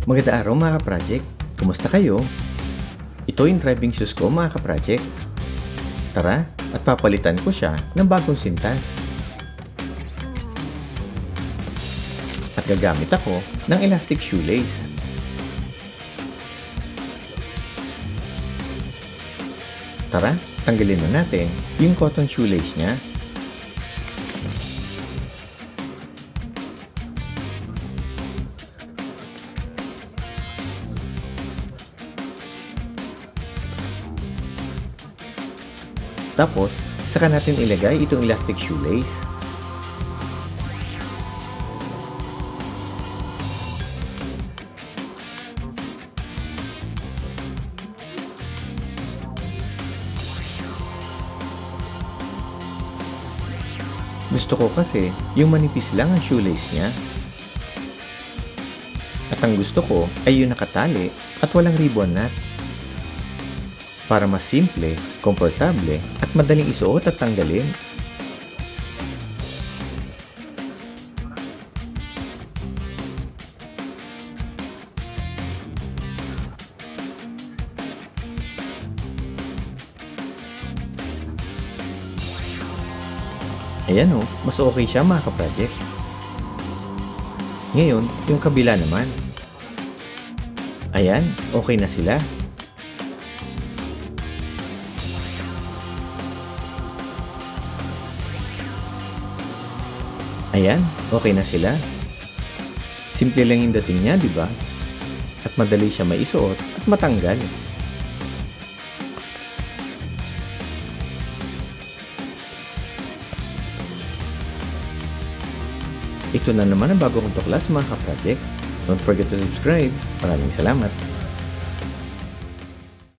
Magandang araw mga ka-project. Kumusta kayo? Ito yung driving shoes ko mga ka-project. Tara at papalitan ko siya ng bagong sintas. At gagamit ako ng elastic shoelace. Tara, tanggalin na natin yung cotton shoelace niya. Tapos, saka natin ilagay itong elastic shoelace. Gusto ko kasi yung manipis lang ang shoelace niya. At ang gusto ko ay yung nakatali at walang ribbon knot. Para mas simple, komportable at madaling isuot at tanggalin. Ayan o, mas okay siya mga ka-project. Ngayon, yung kabila naman. Ayan, okay na sila. Ayan, okay na sila. Simple lang yung dating niya, di ba? At madali siya maisuot at matanggal. Ito na naman ang bago kong tuklas mga ka-project. Don't forget to subscribe. Maraming salamat.